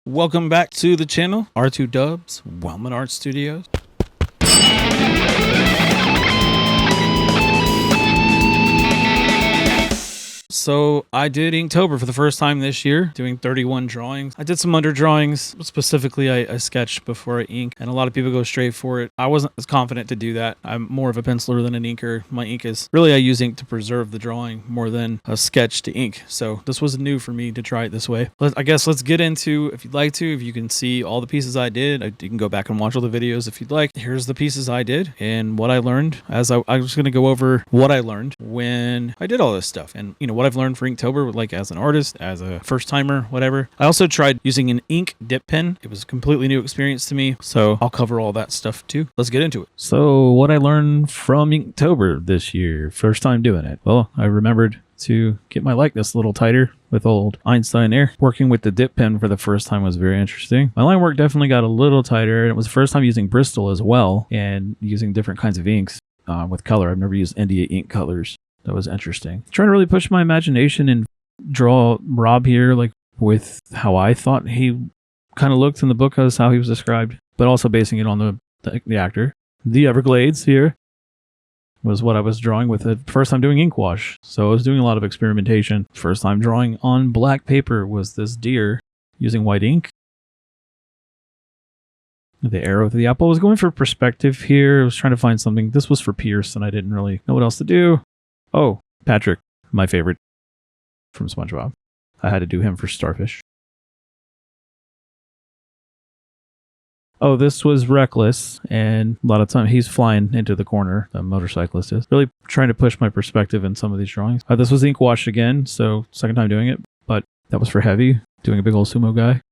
Welcome back to the channel, R2 Dubs, Wellman Art Studios. So I did Inktober for the first time this year, doing 31 drawings. I did some under drawings. Specifically, I sketched before I ink, and a lot of people go straight for it. I wasn't as confident to do that. I'm more of a penciler than an inker. My ink is really, I use ink to preserve the drawing more than a sketch to ink. So this was new for me to try it this way. I guess let's get into, if you'd like to, if you can see all the pieces I did, you can go back and watch all the videos if you'd like. Here's the pieces I did and what I learned as I was going to go over what I learned when I did all this stuff, and what I've learned for Inktober, like as an artist, as a first timer, whatever. I also tried using an ink dip pen. It was a completely new experience to me, so I'll cover all that stuff too. Let's get into it. So what I learned from Inktober this year, first time doing it. Well, I remembered to get my likeness a little tighter with old Einstein there. Working with the dip pen for the first time was very interesting. My line work definitely got a little tighter, and it was the first time using Bristol as well, and using different kinds of inks with color. I've never used India ink colors. That was interesting. Trying to really push my imagination and draw Rob here, like with how I thought he kind of looked in the book as how he was described, but also basing it on the actor. The Everglades here was what I was drawing with it. First time doing ink wash. So I was doing a lot of experimentation. First time drawing on black paper was this deer using white ink. The arrow with the apple. I was going for perspective here. I was trying to find something. This was for Pierce, and I didn't really know what else to do. Oh, Patrick, my favorite from SpongeBob. I had to do him for Starfish. Oh, this was Reckless, and a lot of time he's flying into the corner, the motorcyclist is. Really trying to push my perspective in some of these drawings. This was ink wash again, so second time doing it, but that was for Heavy, doing a big old sumo guy.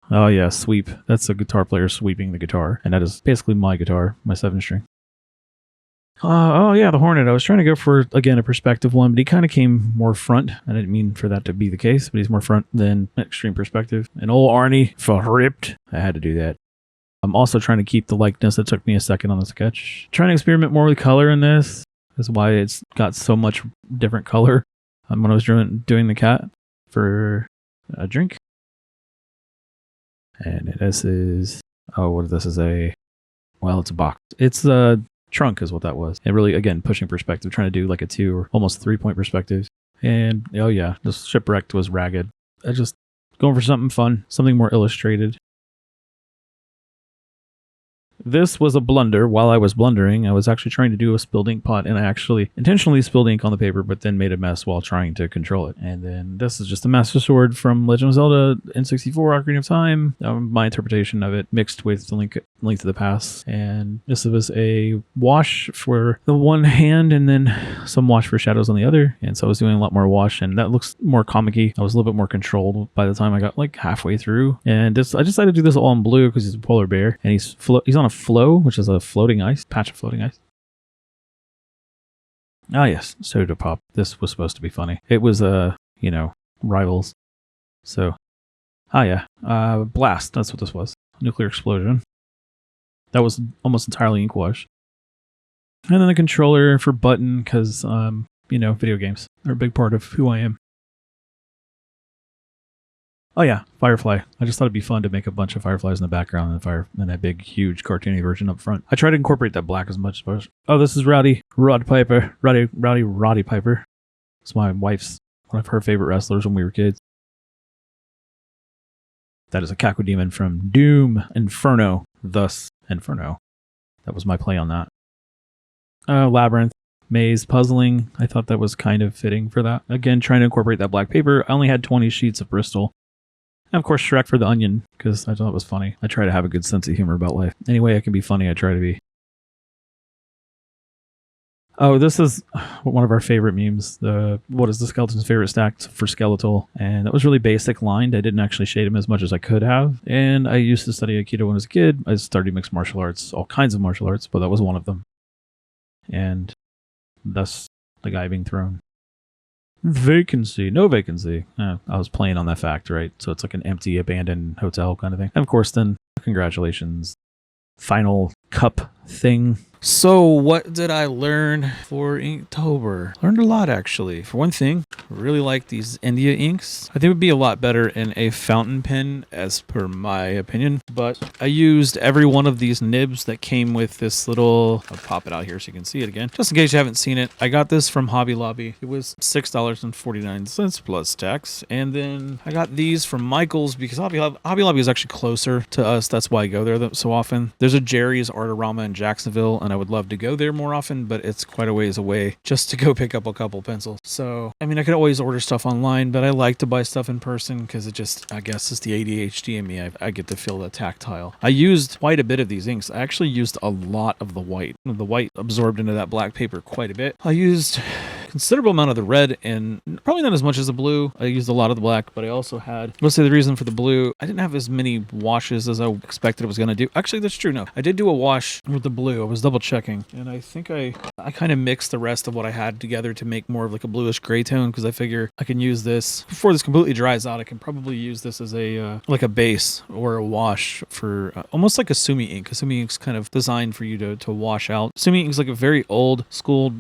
Oh yeah, sweep. That's a guitar player sweeping the guitar, and that is basically my guitar, my 7-string. Oh yeah, the Hornet. I was trying to go for, again, a perspective one, but he kind of came more front. I didn't mean for that to be the case, but he's more front than extreme perspective. And old Arnie, ripped. I had to do that. I'm also trying to keep the likeness. It took me a second on the sketch. Trying to experiment more with color in this. That's why it's got so much different color. When I was doing the cat for a drink. And this is, this is it's a box. It's a trunk is what that was. And really, again, pushing perspective, trying to do like a 2 or almost 3-point perspective. And oh yeah, this Shipwrecked was ragged. I just going for something fun, something more illustrated. This was a blunder. While I was blundering, I was actually trying to do a spilled ink pot, and I actually intentionally spilled ink on the paper, but then made a mess while trying to control it. And then this is just a Master Sword from Legend of Zelda N64 Ocarina of Time. My interpretation of it mixed with the Link to the Past. And this was a wash for the one hand and then some wash for shadows on the other. And so I was doing a lot more wash, and that looks more comic-y. I was a little bit more controlled by the time I got like halfway through. And I decided to do this all in blue because he's a polar bear, and he's on a flow, which is a floating ice, patch of floating ice. Ah yes, Soda Pop. This was supposed to be funny. It was rivals. So Blast, that's what this was. Nuclear explosion. That was almost entirely ink wash. And then the controller for button, because video games are a big part of who I am. Oh yeah, Firefly. I just thought it'd be fun to make a bunch of fireflies in the background and that big, huge cartoony version up front. I tried to incorporate that black as much as possible. Oh, this is Roddy Piper. Roddy Piper. It's my wife's, one of her favorite wrestlers when we were kids. That is a cacodemon from Doom Inferno, thus Inferno. That was my play on that. Labyrinth. Maze puzzling. I thought that was kind of fitting for that. Again, trying to incorporate that black paper. I only had 20 sheets of Bristol. And of course, Shrek for the onion, because I thought it was funny. I try to have a good sense of humor about life. Anyway, I can be funny, I try to be. Oh, this is one of our favorite memes. What is the skeleton's favorite stack for skeletal? And that was really basic lined. I didn't actually shade him as much as I could have. And I used to study Aikido when I was a kid. I started mixed martial arts, all kinds of martial arts, but that was one of them. And thus the guy being thrown. Vacancy. No vacancy. I was playing on that fact, right? So it's like an empty, abandoned hotel kind of thing. And of course, then, congratulations. Final cup thing. So what did I learn for Inktober? Learned a lot, actually. For one thing, I really like these India inks. I think it would be a lot better in a fountain pen, as per my opinion. But I used every one of these nibs that came with this little... I'll pop it out here so you can see it again. Just in case you haven't seen it, I got this from Hobby Lobby. It was $6.49 plus tax. And then I got these from Michael's because Hobby Lobby is actually closer to us. That's why I go there so often. There's a Jerry's Artorama in Jacksonville, and I would love to go there more often, but it's quite a ways away just to go pick up a couple pencils. So, I mean, I could always order stuff online, but I like to buy stuff in person because it just, I guess it's the ADHD in me. I get to feel the tactile. I used quite a bit of these inks. I actually used a lot of the white. The white absorbed into that black paper quite a bit. I used considerable amount of the red and probably not as much as the blue. I used a lot of the black, but I also had, let's say the reason for the blue, I didn't have as many washes as I expected it was going to do. Actually, that's true. No, I did do a wash with the blue. I was double checking, and I think I kind of mixed the rest of what I had together to make more of like a bluish gray tone because I figure I can use this before this completely dries out. I can probably use this as a like a base or a wash for almost like a sumi ink. A sumi ink's kind of designed for you to wash out. Sumi ink is like a very old school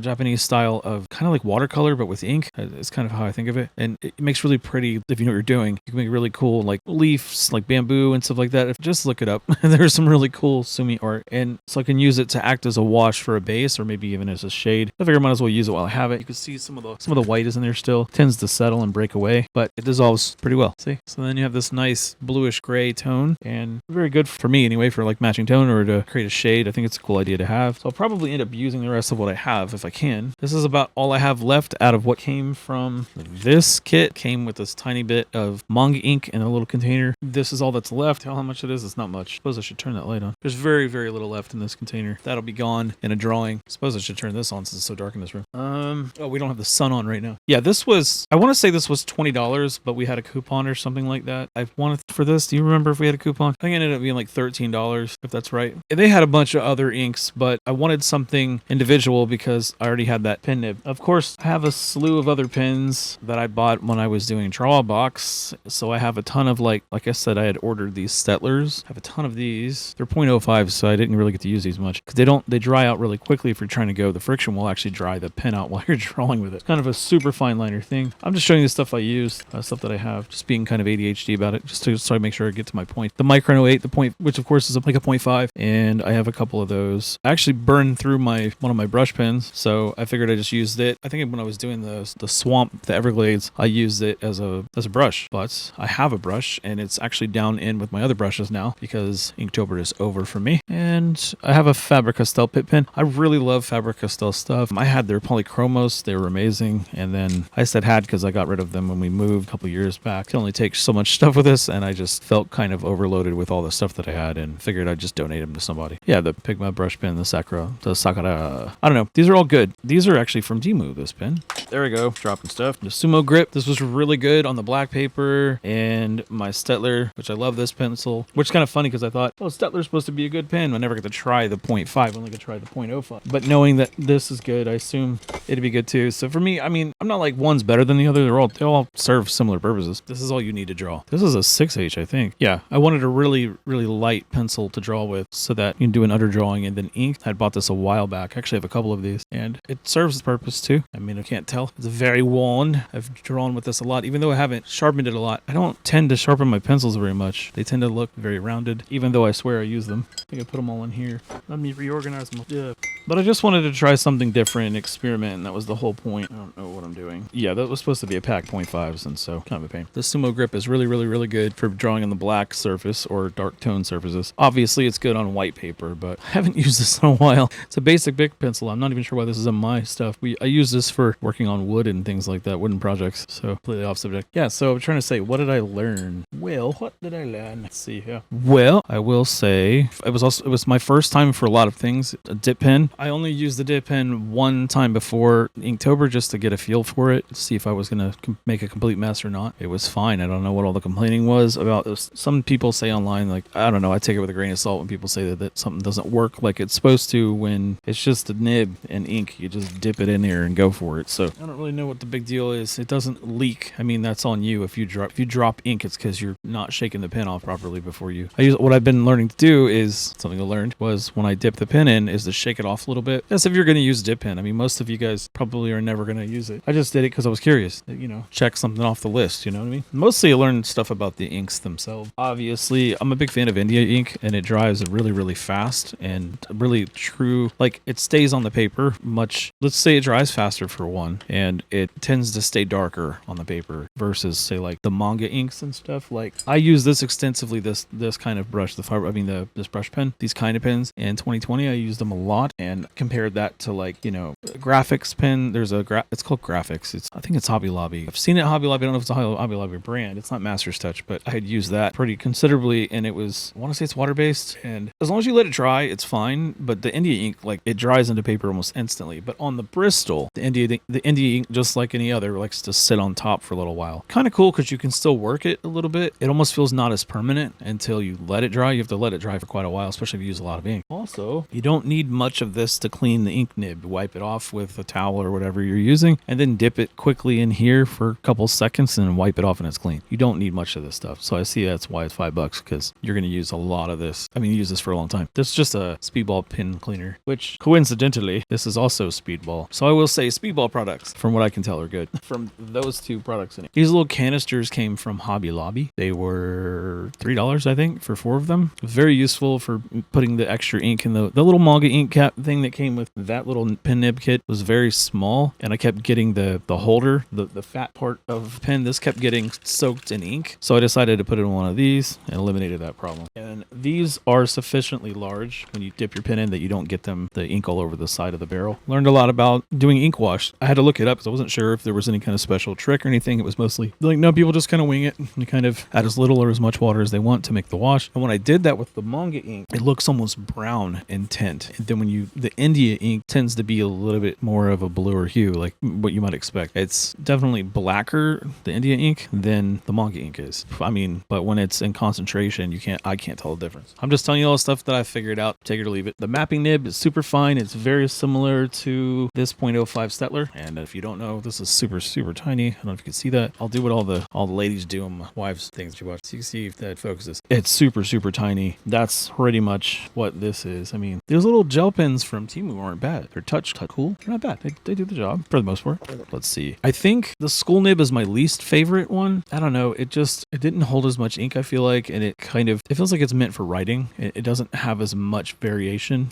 Japanese style of kind of like watercolor, but with ink. It's kind of how I think of it. And it makes really pretty, if you know what you're doing, you can make really cool like leaves, like bamboo and stuff like that. Just look it up. There's some really cool sumi art. And so I can use it to act as a wash for a base or maybe even as a shade. I figure I might as well use it while I have it. You can see some of the white is in there still. It tends to settle and break away, but it dissolves pretty well. See? So then you have this nice bluish gray tone, and very good for me anyway for like matching tone or to create a shade. I think it's a cool idea to have. So I'll probably end up using the rest of what I have if I can. This is about all I have left out of what came from this kit. Came with this tiny bit of manga ink in a little container. This is all that's left. Tell how much it is. It's not much. Suppose I should turn that light on. There's very, very little left in this container. That'll be gone in a drawing. Suppose I should turn this on since it's so dark in this room. Oh, we don't have the sun on right now. Yeah, this was, I want to say this was $20, but we had a coupon or something like that. I wanted for this. Do you remember if we had a coupon? I think it ended up being like $13, if that's right. They had a bunch of other inks, but I wanted something individual because I already had that pen nib. Of course, I have a slew of other pens that I bought when I was doing Draw Box. So I have a ton of like I said, I had ordered these Stetlers. I have a ton of these. They're 0.05, so I didn't really get to use these much because they dry out really quickly if you're trying to go. The friction will actually dry the pen out while you're drawing with it. It's kind of a super fine liner thing. I'm just showing you the stuff I used, stuff that I have, just being kind of ADHD about it, just so I make sure I get to my point. The Micron 08, the point, which of course is like a 0.5, and I have a couple of those. I actually burned through one of my brush pens, so I figured I just used it. I think when I was doing the swamp, the Everglades, I used it as a brush, but I have a brush and it's actually down in with my other brushes now because Inktober is over for me. And I have a Faber-Castell Pitt pen. I really love Faber-Castell stuff. I had their polychromos. They were amazing. And then I said had because I got rid of them when we moved a couple years back. I can only take so much stuff with this, and I just felt kind of overloaded with all the stuff that I had and figured I'd just donate them to somebody. Yeah, the Pigma brush pen, the Sakura. I don't know. These are all good. These are actually from Temu, this pen. There we go. Dropping stuff. The Sumo Grip. This was really good on the black paper. And my Stettler, which I love this pencil, which is kind of funny because I thought, oh, Stettler's supposed to be a good pen. I never get to try the 0.5. I only get to try the 0.05. But knowing that this is good, I assume it'd be good too. So for me, I mean, I'm not like one's better than the other. They all serve similar purposes. This is all you need to draw. This is a 6H, I think. Yeah, I wanted a really, really light pencil to draw with so that you can do an under drawing and then ink. I bought this a while back. I actually have a couple of these, and it serves the purpose too. I mean, I can't tell. It's very worn. I've drawn with this a lot, even though I haven't sharpened it a lot. I don't tend to sharpen my pencils very much. They tend to look very rounded, even though I swear I use them. I think I put them all in here. Let me reorganize them. Yeah. But I just wanted to try something different and experiment, and that was the whole point. I don't know what I'm doing. Yeah, that was supposed to be a pack 0.5s, and so kind of a pain. The Sumo Grip is really, really, really good for drawing on the black surface or dark tone surfaces. Obviously, it's good on white paper, but I haven't used this in a while. It's a basic Bic pencil. I'm not even sure why this is in my stuff. I use this for working on wood and things like that, wooden projects, so completely off subject. Yeah, so I'm trying to say, what did I learn? Well, what did I learn? Let's see here. Well, I will say, it was my first time for a lot of things, a dip pen. I only used the dip pen one time before Inktober just to get a feel for it, to see if I was going to make a complete mess or not. It was fine. I don't know what all the complaining was about this. Some people say online, like, I don't know, I take it with a grain of salt when people say that something doesn't work like it's supposed to when it's just a nib and ink. You just dip it in there and go for it. So I don't really know what the big deal is. It doesn't leak. I mean, that's on you. If you drop ink, it's because you're not shaking the pen off properly before you. What I've been learning to do is something I learned was when I dip the pen in is to shake it off a little bit. Yes, if you're going to use a dip pen. I mean, most of you guys probably are never going to use it. I just did it because I was curious. Check something off the list. You know what I mean? Mostly I learned stuff about the inks themselves. Obviously, I'm a big fan of India ink, and it dries really, really fast and really true. Like it stays on the paper much. Let's say it dries faster for one, and it tends to stay darker on the paper versus say like the manga inks and stuff. Like I use this extensively. This kind of brush, this brush pen, these kind of pens. In 2020, I used them a lot and compared that to like graphics pen. There's it's called Graphics. I think it's Hobby Lobby. I've seen it at Hobby Lobby. I don't know if it's a Hobby Lobby brand. It's not Master's Touch, but I had used that pretty considerably, and it was, I want to say it's water based, and as long as you let it dry, it's fine. But the India ink, like it dries into paper almost instantly. But on the Bristol, the India ink, just like any other, likes to sit on top for a little while. Kind of cool because you can still work it a little bit. It almost feels not as permanent until you let it dry. You have to let it dry for quite a while, especially if you use a lot of ink. Also, you don't need much of this to clean the ink nib. Wipe it off with a towel or whatever you're using, and then dip it quickly in here for a couple seconds and wipe it off and it's clean. You don't need much of this stuff. So I see that's why it's $5 because you're going to use a lot of this. I mean, you use this for a long time. This is just a Speedball pen cleaner, which coincidentally, this is also Speedball. So I will say Speedball products, from what I can tell, are good. From those two products in it. These little canisters came from Hobby Lobby. They were $3, I think, for 4 of them. Very useful for putting the extra ink in the little manga ink cap thing that came with that little pen nib kit was very small, and I kept getting the holder, the fat part of the pen. This kept getting soaked in ink, so I decided to put it in one of these and eliminated that problem. And these are sufficiently large when you dip your pen in that you don't get the ink all over the side of the barrel. Learned a lot about doing ink wash. I had to look it up because I wasn't sure if there was any kind of special trick or anything. It was mostly like, no, people just kind of wing it and kind of add as little or as much water as they want to make the wash. And when I did that with the manga ink, it looks almost brown in tint. And then the India ink tends to be a little bit more of a bluer hue, like what you might expect. It's definitely blacker, the India ink, than the manga ink is. I mean, but when it's in concentration, I can't tell the difference. I'm just telling you all the stuff that I figured out. Take it or leave it. The mapping nib is super fine. It's very similar to this .05 Stettler. And if you don't know, this is super, super tiny. I don't know if you can see that. I'll do what all the ladies do on my wives' things that you watch. So you can see if that focuses. It's super, super tiny. That's pretty much what this is. I mean, those little gel pens from Temu aren't bad. They're touch cool. They're not bad. They do the job for the most part. Let's see. I think the school nib is my least favorite one. I don't know. It didn't hold as much ink, I feel like, and it feels like it's meant for writing. It doesn't have as much variation.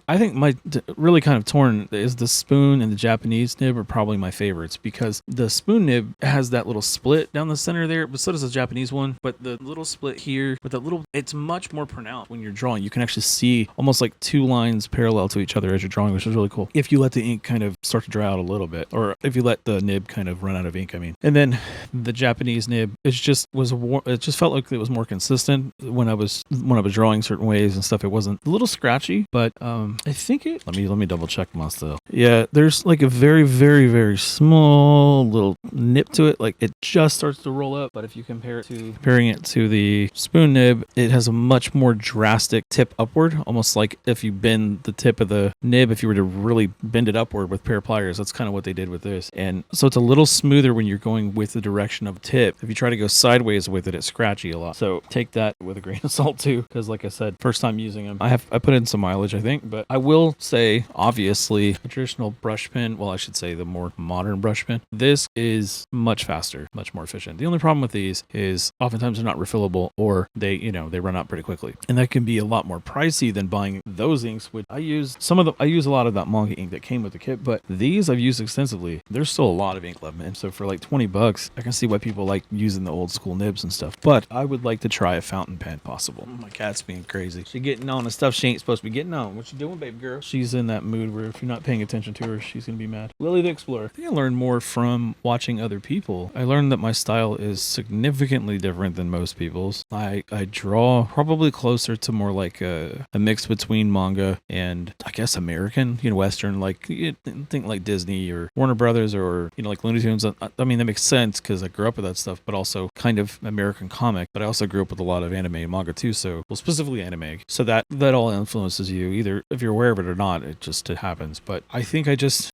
I think my really kind of torn is the spoon and the Japanese nib are probably my favorites because the spoon nib has that little split down the center there, but so does the Japanese one. But the little split here with it's much more pronounced when you're drawing. You can actually see almost like 2 lines parallel to each other as you're drawing, which is really cool. If you let the ink kind of start to dry out a little bit, or if you let the nib kind of run out of ink, I mean. And then the Japanese nib, it just felt like it was more consistent when I was drawing certain ways and stuff. It wasn't a little scratchy, but I think let me double check my style. Yeah, there's like a very, very, very small little nip to it. Like it just starts to roll up, but if you comparing it to the spoon nib, it has a much more drastic tip upward, almost like if you bend the tip of the nib, if you were to really bend it upward with a pair of pliers. That's kind of what they did with this. And so it's a little smoother when you're going with the direction of tip. If you try to go sideways with it, it's scratchy a lot. So take that with a grain of salt too, because like I said, first time using them, I put in some mileage, I think, but I will say, obviously, a traditional brush pen, well, I should say the more modern brush pen, this is much faster, much more efficient. The only problem with these is oftentimes they're not refillable, or they run out pretty quickly. And that can be a lot more pricey than buying those inks, which I use a lot of that manga ink that came with the kit, but these I've used extensively. There's still a lot of ink left, man. So for like $20, I can see why people like using the old school nibs and stuff. But I would like to try a fountain pen possible. My cat's being crazy. She's getting on the stuff she ain't supposed to be getting on. What you doing, baby girl? She's in that mood where if you're not paying attention to her, she's gonna be mad. Lily the Explorer. I think I learned more from watching other people. I learned that my style is significantly different than most people's. I draw probably closer to more like a mix between manga and I guess American, Western, like think like Disney or Warner Brothers or like Looney Tunes. I mean that makes sense because I grew up with that stuff, but also kind of American comic. But I also grew up with a lot of anime and manga too, specifically anime. So that all influences you, either if you're aware of it or not. It happens. But I think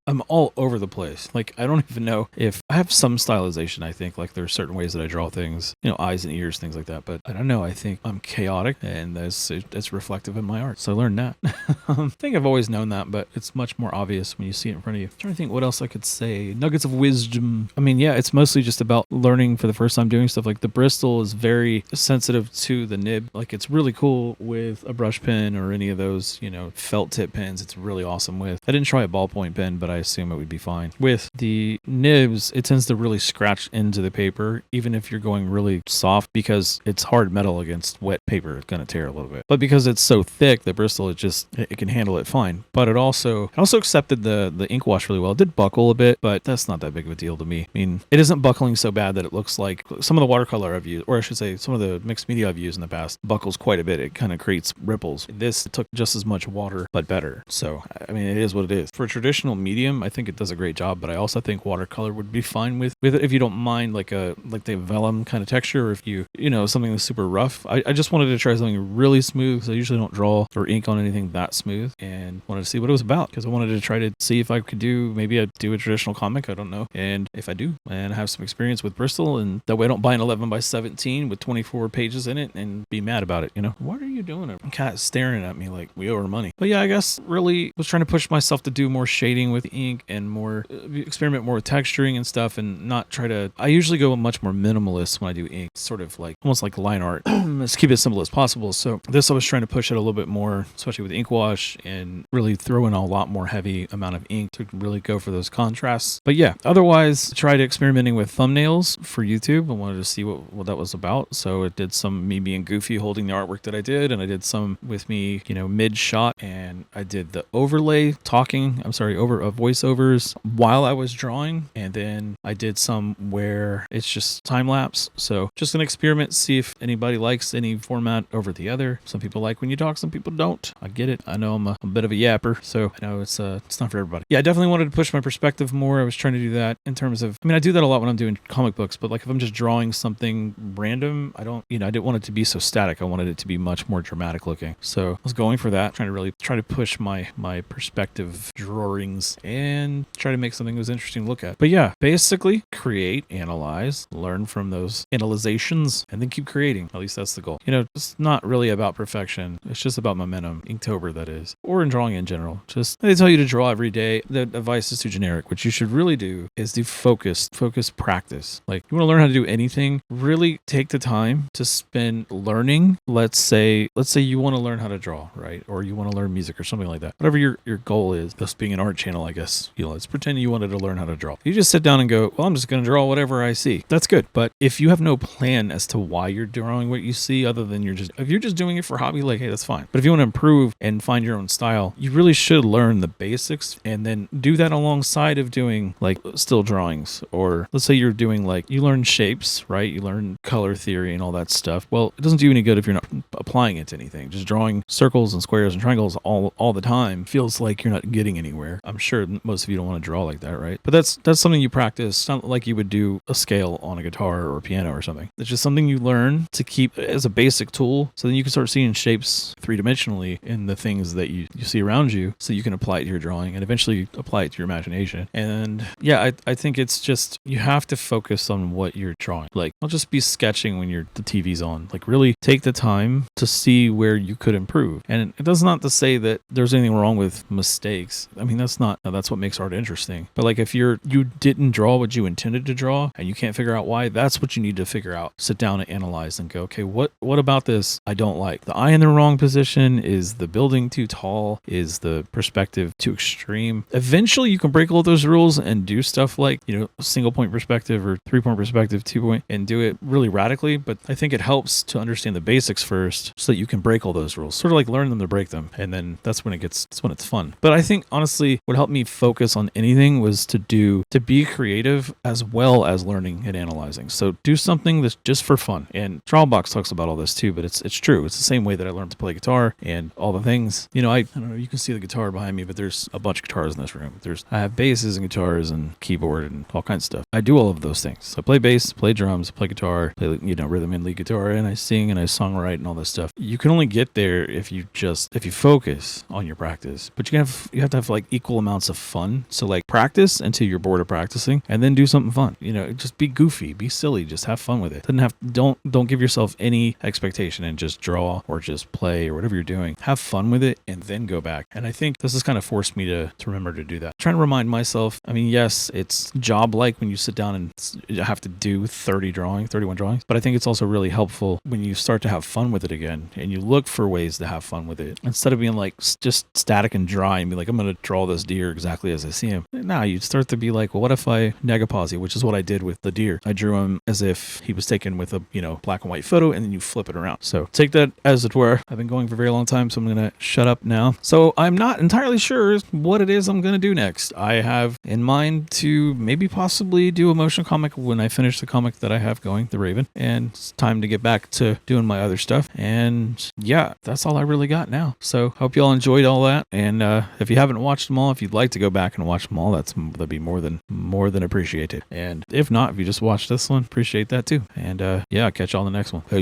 I'm all over the place. Like, I don't even know if I have some stylization. I think like there's certain ways that I draw things, eyes and ears, things like that. But I don't know. I think I'm chaotic, and that's reflective in my art. So I learned that. I think I've always known that, but it's much more obvious when you see it in front of you. I'm trying to think what else I could say. Nuggets of wisdom. I mean, yeah, it's mostly just about learning for the first time doing stuff. Like the Bristol is very sensitive to the nib. Like it's really cool with a brush pen or any of those, felt tip pens. It's really awesome with. I didn't try a ballpoint pen, but I assume it would be fine. With the nibs, it tends to really scratch into the paper, even if you're going really soft, because it's hard metal against wet paper. It's going to tear a little bit. But because it's so thick, the Bristol, it can handle it fine. But it also accepted the ink wash really well. It did buckle a bit, but that's not that big of a deal to me. I mean, it isn't buckling so bad that it looks like some of the watercolor I've used, or I should say some of the mixed media I've used in the past, buckles quite a bit. It kind of creates ripples. This took just as much water, but better. So, I mean, it is what it is. For a traditional medium, I think it does a great job, but I also think watercolor would be fine with it if you don't mind like the vellum kind of texture, or if something that's super rough. I just wanted to try something really smooth, because I usually don't draw or ink on anything that smooth, and wanted to see what it was about, because I wanted to try to see if I could do a traditional comic. I don't know. And if I do, and have some experience with Bristol, and that way I don't buy an 11 by 17 with 24 pages in it and be mad about it. What are you doing? A cat staring at me like we owe her money. But yeah, I guess really was trying to push myself to do more shading with ink and more experiment more with texturing and stuff, and not try to. I usually go much more minimalist when I do ink, sort of like almost like line art. Let's keep it as simple as possible. So this I was trying to push it a little bit more, especially with ink wash, and really throw in a lot more heavy amount of ink to really go for those contrasts. But yeah, otherwise tried experimenting with thumbnails for YouTube. I wanted to see what that was about. So it did some me being goofy holding the artwork that I did, and I did some with me, mid shot, and I did the overlay voiceovers while I was drawing, and then I did some where it's just time lapse. So just an experiment, see if anybody likes any format over the other. Some people like when you talk, some people don't. I get it. I know I'm a bit of a yapper, so I know it's not for everybody. Yeah, I definitely wanted to push my perspective more. I was trying to do that in terms of, I do that a lot when I'm doing comic books, but like if I'm just drawing something random, I didn't want it to be so static. I wanted it to be much more dramatic looking. So I was going for that, trying to really try to push my perspective drawings and try to make something that was interesting to look at. But yeah, basically create, analyze, learn from those analyzations, and then keep creating. At least that's the goal. It's not really about perfection. It's just about momentum. Inktober, that is. Or in drawing in general. Just, they tell you to draw every day. The advice is too generic. What you should really do is do focus practice. Like, you want to learn how to do anything, really take the time to spend learning. Let's say you want to learn how to draw, right? Or you want to learn music or something like that. Whatever your goal is, this being an art channel, I guess, let's pretend you wanted to learn how to draw. You just sit down and go, well, I'm just going to draw whatever I see. That's good. But if you have no plan as to why you're drawing what you see, other than if you're just doing it for hobby, like, hey, that's fine. But if you want to improve and find your own style, you really should learn the basics, and then do that alongside of doing like still drawings. Or let's say you're doing like, you learn shapes, right? You learn color theory and all that stuff. Well, it doesn't do you any good if you're not applying it to anything. Just drawing circles and squares and triangles all the time feels like you're not getting anywhere. I'm sure most of you don't want to draw like that, right? But that's something you practice. It's not like you would do a scale on a guitar or a piano or something. It's just something you learn to keep as a basic tool, so then you can start seeing shapes three-dimensionally in the things that you see around you, so you can apply it to your drawing and eventually apply it to your imagination. And yeah, I think it's just, you have to focus on what you're drawing. Like, don't just be sketching when the TV's on. Like, really take the time to see where you could improve. And it does not to say that there's anything wrong with mistakes. That's what makes art interesting. But like, if you didn't draw what you intended to draw and you can't figure out why, that's what you need to figure out. Sit down and analyze and go, okay, what about this I don't like? The eye in the wrong position? Is the building too tall? Is the perspective too extreme? Eventually you can break all those rules and do stuff like, single point perspective or 3-point perspective, 2-point, and do it really radically. But I think it helps to understand the basics first, so that you can break all those rules, sort of like learn them to break them. And then that's when it's fun. But I think honestly, what helped me focus on anything was to be creative as well as learning and analyzing. So do something that's just for fun. And Drawbox talks about all this too, but it's true. It's the same way that I learned to play guitar and all the things. I don't know, you can see the guitar behind me, but there's a bunch of guitars in this room. I have basses and guitars and keyboard and all kinds of stuff. I do all of those things. So I play bass, play drums, play guitar, play rhythm and lead guitar, and I sing and I songwrite and all this stuff. you can only get there if you focus on your practice. But you have to have like equal amounts of fun. So like practice until you're bored of practicing, and then do something fun. Just be goofy, be silly, just have fun with it. Don't give yourself any expectation and just draw or just play or whatever you're doing. Have fun with it and then go back. And I think this has kind of forced me to remember to do that. Trying to remind myself, I mean, yes, it's job-like when you sit down and you have to do 31 drawings, but I think it's also really helpful when you start to have fun with it again and you look for ways to have fun with it. Instead of being like just static and dry and be like, I'm going to draw this deer exactly as I see him. Now you start to be like, well, what if I negapause, which is what I did with the deer. I drew him as if he was taken with a, black and white photo, and then you flip it around. So take that as it were. I've been going for a very long time, so I'm going to shut up now. So I'm not entirely sure what it is I'm going to do next. I have in mind to maybe possibly do a motion comic when I finish the comic that I have going, The Raven, and it's time to get back to doing my other stuff. And yeah, that's all I really got now. So hope you all enjoyed all that. And if you haven't watched them all, if you'd like to go back and watch them all, that'd be more than appreciated. And if not, if you just watched this one, appreciate that too. And yeah, I'll catch you all in the next one. Peace.